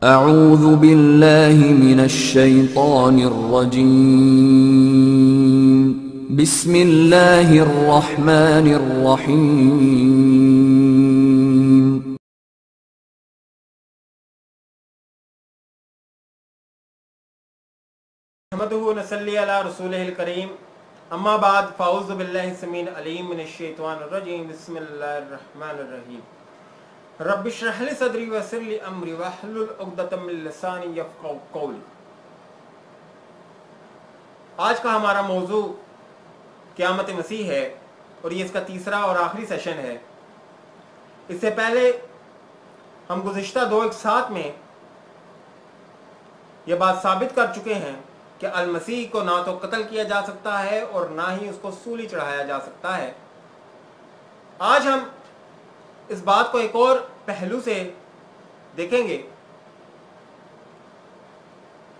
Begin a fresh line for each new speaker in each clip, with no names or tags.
اعوذ باللہ من الشیطان الرجیم بسم اللہ الرحمن الرحیم
نحمده ونصلی علی رسولہ الکریم اما بعد فاعوذ باللہ السمیع العلیم من الشیطان الرجیم بسم اللہ الرحمن الرحیم رب اشرح لی صدری ویسر لی امری واحلل عقدۃ من لسانی یفقہوا قولی۔ آج کا ہمارا موضوع قیامت مسیح ہے اور یہ اس کا تیسرا اور آخری سیشن ہے۔ اس سے پہلے ہم گزشتہ دو اقساط میں یہ بات ثابت کر چکے ہیں کہ المسیح کو نہ تو قتل کیا جا سکتا ہے اور نہ ہی اس کو سولی چڑھایا جا سکتا ہے۔ آج ہم اس بات کو ایک اور پہلو سے دیکھیں گے،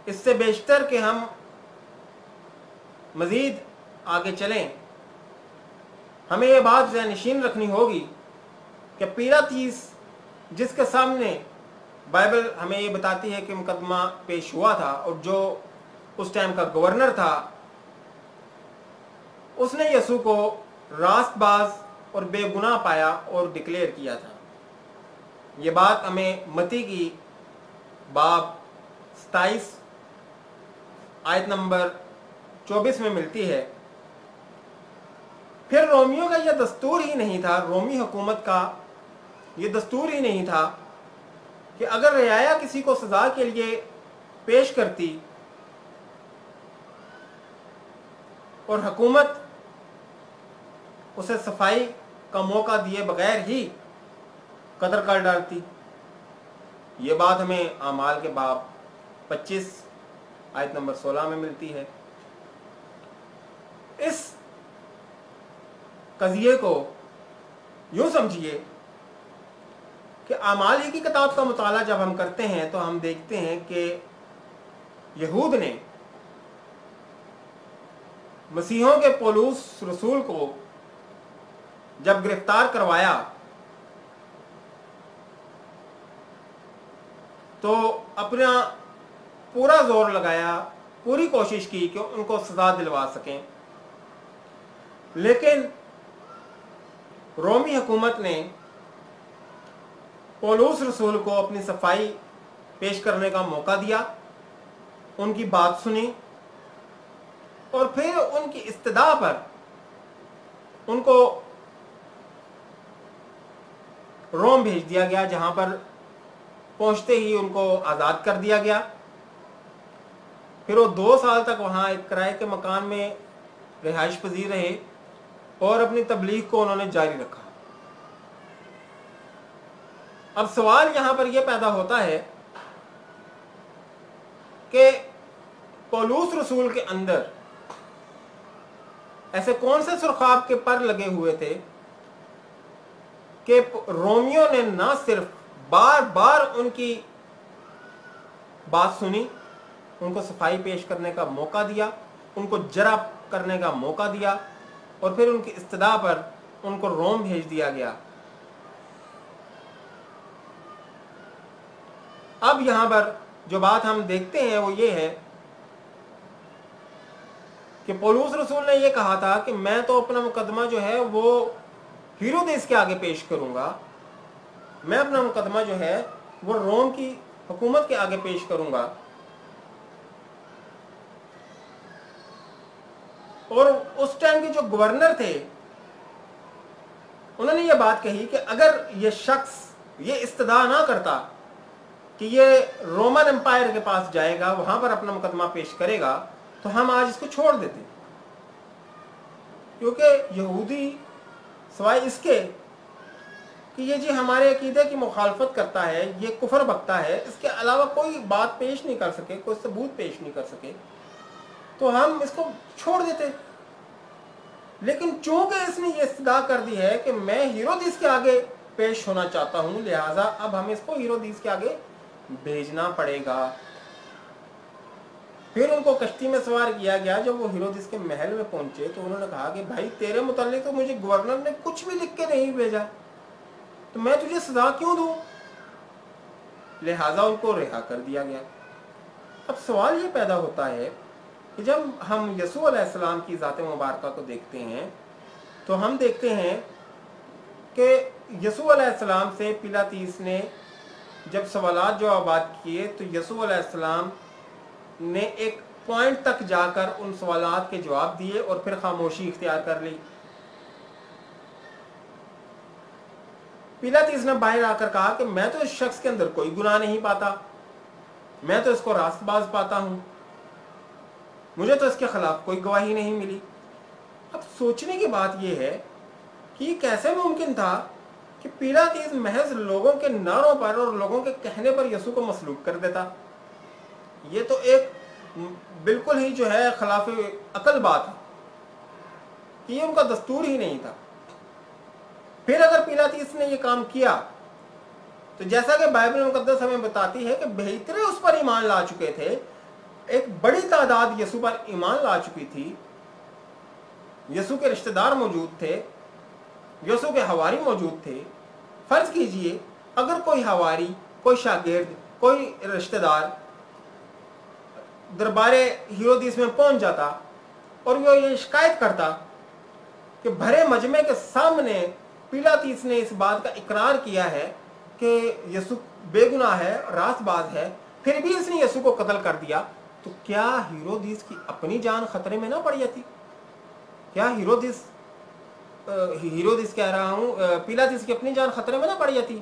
اس سے بیشتر کہ ہم مزید آگے چلیں ہمیں یہ بات ذہن نشین رکھنی ہوگی کہ پیلاطیس جس کے سامنے بائبل ہمیں یہ بتاتی ہے کہ مقدمہ پیش ہوا تھا اور جو اس ٹائم کا گورنر تھا، اس نے یسوع کو راست باز اور بے گناہ پایا اور ڈکلیئر کیا تھا۔ یہ بات ہمیں متی کی باب 27 آیت نمبر 24 میں ملتی ہے۔ پھر رومیوں کا یہ دستور ہی نہیں تھا، رومی حکومت کا یہ دستور ہی نہیں تھا کہ اگر رعایا کسی کو سزا کے لیے پیش کرتی اور حکومت اسے صفائی کا موقع دیے بغیر ہی قتل کر ڈالتی۔ یہ بات ہمیں اعمال کے باب 25 آیت نمبر 16 میں ملتی ہے۔ اس قضیے کو یوں سمجھیے کہ اعمال ہی کی کتاب کا مطالعہ جب ہم کرتے ہیں تو ہم دیکھتے ہیں کہ یہود نے مسیحوں کے پولس رسول کو جب گرفتار کروایا تو اپنا پورا زور لگایا، پوری کوشش کی کہ ان کو سزا دلوا سکیں، لیکن رومی حکومت نے پولس رسول کو اپنی صفائی پیش کرنے کا موقع دیا، ان کی بات سنی اور پھر ان کی استدعا پر ان کو روم بھیج دیا گیا، جہاں پر پہنچتے ہی ان کو آزاد کر دیا گیا۔ پھر وہ 2 سال تک وہاں ایک کرائے کے مکان میں رہائش پذیر رہے اور اپنی تبلیغ کو انہوں نے جاری رکھا۔ اب سوال یہاں پر یہ پیدا ہوتا ہے کہ پولس رسول کے اندر ایسے کون سے سرخاب کے پر لگے ہوئے تھے کہ رومیوں نے نہ صرف بار بار ان کی بات سنی، ان کو صفائی پیش کرنے کا موقع دیا، ان کو جرح کرنے کا موقع دیا اور پھر ان کی استدعا پر ان کو روم بھیج دیا گیا۔ اب یہاں پر جو بات ہم دیکھتے ہیں وہ یہ ہے کہ پولس رسول نے یہ کہا تھا کہ میں تو اپنا مقدمہ جو ہے وہ ہیرودیس کے آگے پیش کروں گا، میں اپنا مقدمہ جو ہے وہ روم کی حکومت کے آگے پیش کروں گا۔ اور اس ٹائم کے جو گورنر تھے انہوں نے یہ بات کہی کہ اگر یہ شخص یہ استدعا نہ کرتا کہ یہ رومن امپائر کے پاس جائے گا، وہاں پر اپنا مقدمہ پیش کرے گا، تو ہم آج اس کو چھوڑ دیتے، کیونکہ یہودی سوائے اس کے کہ یہ جی ہمارے عقیدے کی مخالفت کرتا ہے، یہ کفر بکتا ہے، اس کے علاوہ کوئی بات پیش نہیں کر سکے، کوئی ثبوت پیش نہیں کر سکے، تو ہم اس کو چھوڑ دیتے۔ لیکن چونکہ اس نے یہ استدعا کر دی ہے کہ میں ہیرودیس کے آگے پیش ہونا چاہتا ہوں، لہٰذا اب ہمیں اس کو ہیرودیس کے آگے بھیجنا پڑے گا۔ پھر ان کو کشتی میں سوار کیا گیا۔ جب وہ ہیرودیس کے محل میں پہنچے تو انہوں نے کہا کہ بھائی تیرے متعلق تو مجھے گورنر نے کچھ بھی لکھ کے نہیں بھیجا، تو میں تجھے سزا کیوں دوں؟ لہٰذا ان کو رہا کر دیا گیا۔ اب سوال یہ پیدا ہوتا ہے کہ جب ہم یسوع علیہ السلام کی ذات مبارکہ کو دیکھتے ہیں تو ہم دیکھتے ہیں کہ یسوع علیہ السلام سے پیلاطیس نے جب سوالات جوابات کیے تو یسوع علیہ السلام نے ایک پوائنٹ تک جا کر ان سوالات کے جواب دیے اور پھر خاموشی اختیار کر لی۔ پیلاطیس نے باہر آ کر کہا کہ میں تو اس شخص کے اندر کوئی گناہ نہیں پاتا، میں تو اس کو راست باز پاتا ہوں، مجھے تو اس کے خلاف کوئی گواہی نہیں ملی۔ اب سوچنے کی بات یہ ہے کہ یہ کیسے ممکن تھا کہ پیلاطیس محض لوگوں کے نعروں پر اور لوگوں کے کہنے پر یسوع کو مصلوب کر دیتا؟ یہ تو ایک بالکل ہی جو ہے خلاف عقل بات ہے کہ یہ ان کا دستور ہی نہیں تھا۔ پھر اگر پیلاطیس نے یہ کام کیا تو جیسا کہ بائبل مقدس ہمیں بتاتی ہے کہ بہترے اس پر ایمان لا چکے تھے، ایک بڑی تعداد یسوع پر ایمان لا چکی تھی، یسوع کے رشتہ دار موجود تھے، یسوع کے حواری موجود تھے۔ فرض کیجئے اگر کوئی حواری، کوئی شاگرد، کوئی رشتہ دار دربار ہیرودیس میں پہنچ جاتا اور وہ یہ شکایت کرتا کہ بھرے مجمع کے سامنے پیلاطیس نے اس بات کا اقرار کیا ہے کہ یسوع بے گناہ ہے، راست باز ہے، پھر بھی اس نے یسوع کو قتل کر دیا، تو کیا ہیرودیس کی اپنی جان خطرے میں نہ پڑ جاتی؟ کیا ہیرودیس کہہ رہا ہوں، پیلاطیس کی اپنی جان خطرے میں نہ پڑ جاتی؟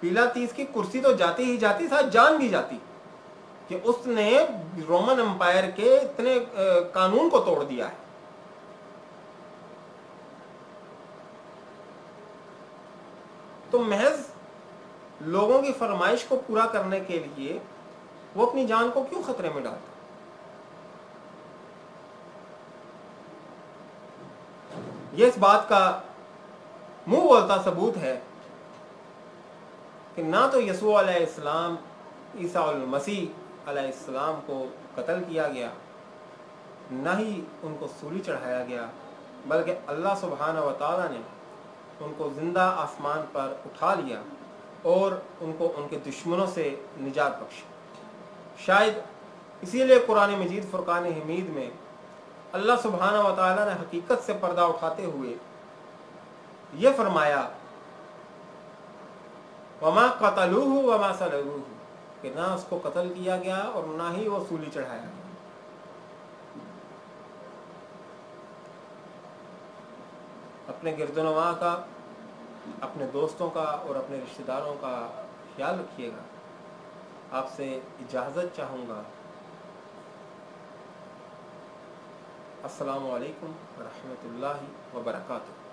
پیلاطیس کی کرسی تو جاتی ہی جاتی، ساتھ جان بھی جاتی کہ اس نے رومن امپائر کے اتنے قانون کو توڑ دیا ہے۔ تو محض لوگوں کی فرمائش کو پورا کرنے کے لیے وہ اپنی جان کو کیوں خطرے میں ڈالتا؟ یہ اس بات کا منہ بولتا ثبوت ہے کہ نہ تو یسوع علیہ السلام، عیسیٰ المسیح علیہ السلام کو قتل کیا گیا، نہ ہی ان کو سولی چڑھایا گیا، بلکہ اللہ سبحانہ و تعالیٰ نے ان کو زندہ آسمان پر اٹھا لیا اور ان کو ان کے دشمنوں سے نجات بخشی۔ شاید اسی لیے قرآن مجید فرقان حمید میں اللہ سبحانہ و تعالیٰ نے حقیقت سے پردہ اٹھاتے ہوئے یہ فرمایا وما قتلوہ وما صلبوہ، کہ نہ اس کو قتل کیا گیا اور نہ ہی وہ سولی چڑھایا گیا۔ اپنے گرد و نواح کا، اپنے دوستوں کا اور اپنے رشتہ داروں کا خیال رکھیے گا۔ آپ سے اجازت چاہوں گا۔ السلام علیکم ورحمۃ اللہ وبرکاتہ۔